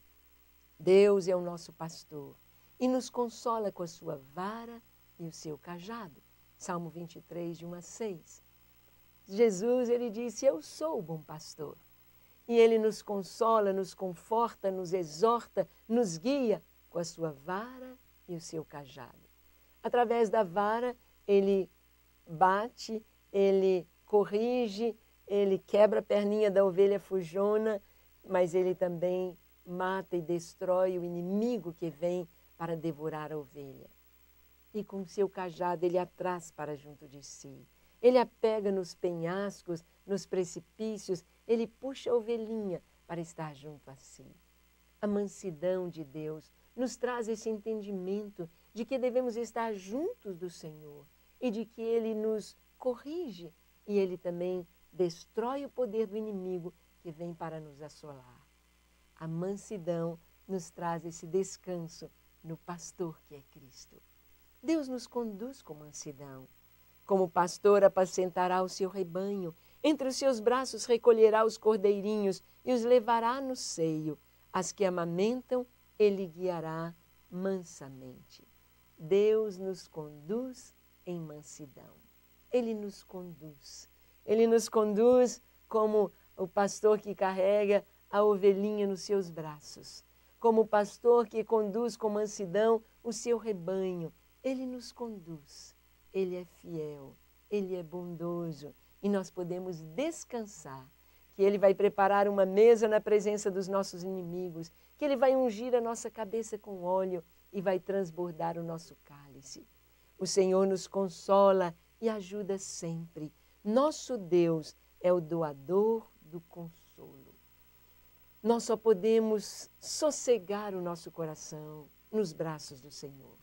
Deus é o nosso pastor e nos consola com a sua vara e o seu cajado. Salmo 23, de 1 a 6. Jesus, ele disse: eu sou o bom pastor. E ele nos consola, nos conforta, nos exorta, nos guia com a sua vara e o seu cajado. Através da vara, ele bate, ele corrige, ele quebra a perninha da ovelha fujona, mas ele também mata e destrói o inimigo que vem para devorar a ovelha. E com seu cajado ele a traz para junto de si. Ele a pega nos penhascos, nos precipícios, ele puxa a ovelhinha para estar junto a si. A mansidão de Deus nos traz esse entendimento de que devemos estar juntos do Senhor e de que Ele nos corrige e Ele também destrói o poder do inimigo que vem para nos assolar. A mansidão nos traz esse descanso no pastor que é Cristo. Deus nos conduz com mansidão. Como pastor apacentará o seu rebanho, entre os seus braços recolherá os cordeirinhos e os levará no seio. As que amamentam, ele guiará mansamente. Deus nos conduz em mansidão. Ele nos conduz. Ele nos conduz como o pastor que carrega a ovelhinha nos seus braços. Como o pastor que conduz com mansidão o seu rebanho. Ele nos conduz. Ele é fiel, Ele é bondoso e nós podemos descansar que Ele vai preparar uma mesa na presença dos nossos inimigos, que Ele vai ungir a nossa cabeça com óleo e vai transbordar o nosso cálice. O Senhor nos consola e ajuda sempre. Nosso Deus é o doador do consolo. Nós só podemos sossegar o nosso coração nos braços do Senhor.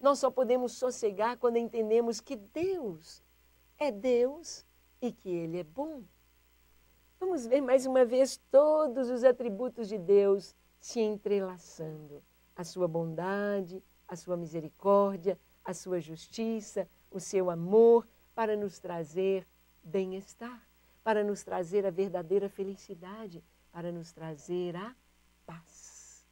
Nós só podemos sossegar quando entendemos que Deus é Deus e que Ele é bom. Vamos ver mais uma vez todos os atributos de Deus se entrelaçando. A sua bondade, a sua misericórdia, a sua justiça, o seu amor, para nos trazer bem-estar, para nos trazer a verdadeira felicidade, para nos trazer a paz.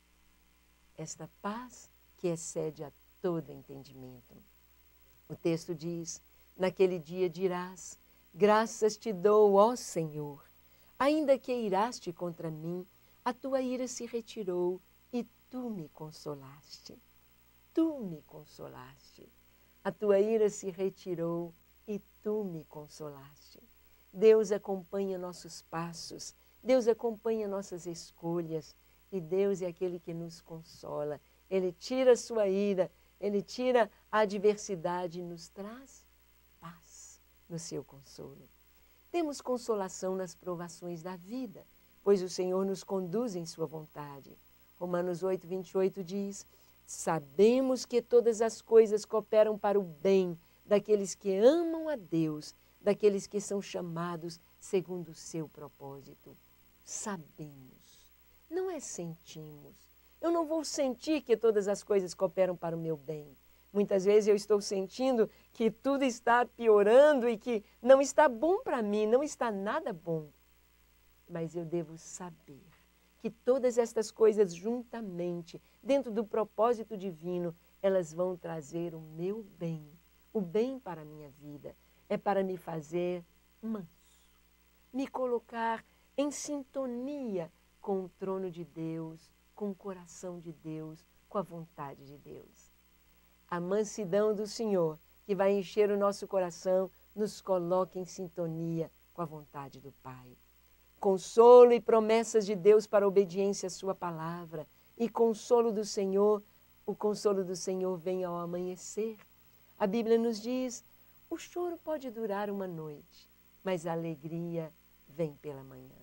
Esta paz que excede a todo entendimento. O texto diz, naquele dia dirás, graças te dou, ó Senhor, ainda que iraste contra mim, a tua ira se retirou e tu me consolaste. Tu me consolaste. A tua ira se retirou e tu me consolaste. Deus acompanha nossos passos, Deus acompanha nossas escolhas e Deus é aquele que nos consola. Ele tira a sua ira, Ele tira a adversidade e nos traz paz no seu consolo. Temos consolação nas provações da vida, pois o Senhor nos conduz em sua vontade. Romanos 8, 28 diz, sabemos que todas as coisas cooperam para o bem daqueles que amam a Deus, daqueles que são chamados segundo o seu propósito. Sabemos, não é sentimos. Eu não vou sentir que todas as coisas cooperam para o meu bem. Muitas vezes eu estou sentindo que tudo está piorando e que não está bom para mim, não está nada bom. Mas eu devo saber que todas estas coisas juntamente, dentro do propósito divino, elas vão trazer o meu bem, o bem para a minha vida. É para me fazer manso, me colocar em sintonia com o trono de Deus, com o coração de Deus, com a vontade de Deus. A mansidão do Senhor, que vai encher o nosso coração, nos coloca em sintonia com a vontade do Pai. Consolo e promessas de Deus para a obediência à sua palavra. E consolo do Senhor, o consolo do Senhor vem ao amanhecer. A Bíblia nos diz, o choro pode durar uma noite, mas a alegria vem pela manhã.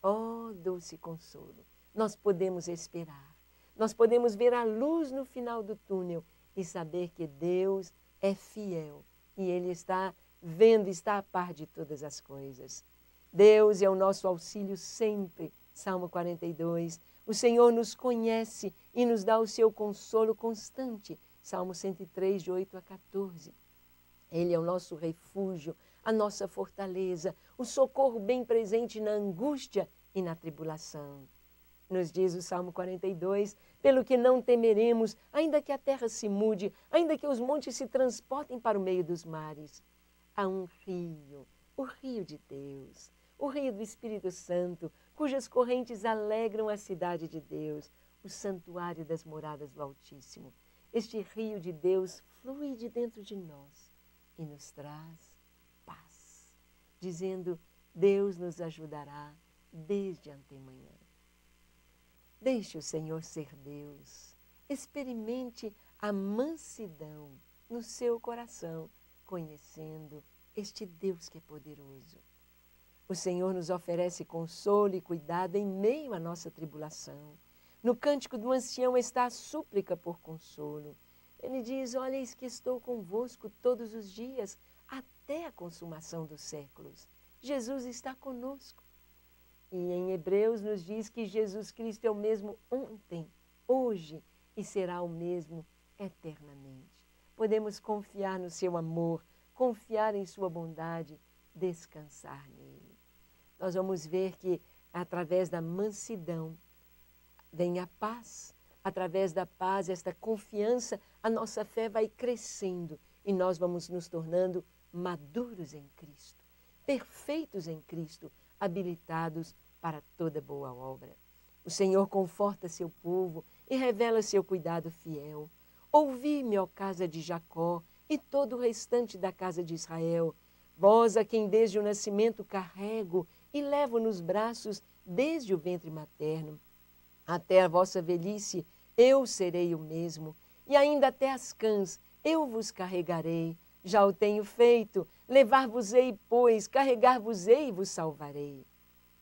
Oh, doce consolo! Nós podemos esperar, nós podemos ver a luz no final do túnel e saber que Deus é fiel e Ele está vendo, está a par de todas as coisas. Deus é o nosso auxílio sempre, Salmo 42. O Senhor nos conhece e nos dá o seu consolo constante, Salmo 103, de 8 a 14. Ele é o nosso refúgio, a nossa fortaleza, o socorro bem presente na angústia e na tribulação. Nos diz o Salmo 42, pelo que não temeremos, ainda que a terra se mude, ainda que os montes se transportem para o meio dos mares. Há um rio, o rio de Deus, o rio do Espírito Santo, cujas correntes alegram a cidade de Deus, o santuário das moradas do Altíssimo. Este rio de Deus flui de dentro de nós e nos traz paz, dizendo, Deus nos ajudará desde antemanhã. Deixe o Senhor ser Deus. Experimente a mansidão no seu coração, conhecendo este Deus que é poderoso. O Senhor nos oferece consolo e cuidado em meio à nossa tribulação. No cântico do ancião está a súplica por consolo. Ele diz, olha, eis que estou convosco todos os dias, até a consumação dos séculos. Jesus está conosco. E em Hebreus nos diz que Jesus Cristo é o mesmo ontem, hoje e será o mesmo eternamente. Podemos confiar no seu amor, confiar em sua bondade, descansar nele. Nós vamos ver que através da mansidão vem a paz. Através da paz, esta confiança, a nossa fé vai crescendo e nós vamos nos tornando maduros em Cristo, perfeitos em Cristo, habilitados para toda boa obra. O Senhor conforta seu povo e revela seu cuidado fiel. Ouvi-me, ó casa de Jacó, e todo o restante da casa de Israel, vós a quem desde o nascimento carrego e levo nos braços desde o ventre materno. Até a vossa velhice eu serei o mesmo, e ainda até as cãs eu vos carregarei. Já o tenho feito, levar-vos-ei, pois, carregar-vos-ei e vos salvarei.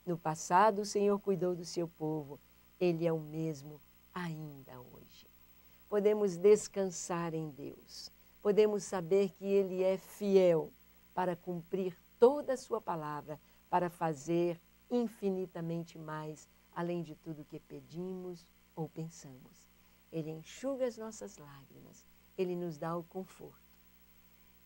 No passado o Senhor cuidou do seu povo, Ele é o mesmo ainda hoje. Podemos descansar em Deus, podemos saber que Ele é fiel para cumprir toda a sua palavra, para fazer infinitamente mais, além de tudo que pedimos ou pensamos. Ele enxuga as nossas lágrimas, Ele nos dá o conforto.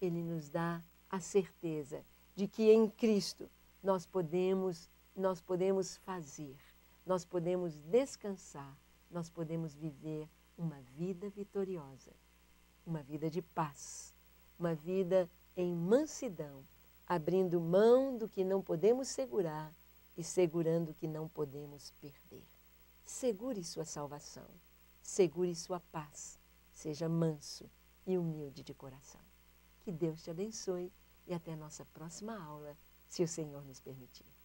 Ele nos dá a certeza de que em Cristo nós podemos nós podemos fazer, nós podemos descansar, nós podemos viver uma vida vitoriosa, uma vida de paz, uma vida em mansidão, abrindo mão do que não podemos segurar e segurando o que não podemos perder. Segure sua salvação, segure sua paz, seja manso e humilde de coração. Que Deus te abençoe e até a nossa próxima aula, se o Senhor nos permitir.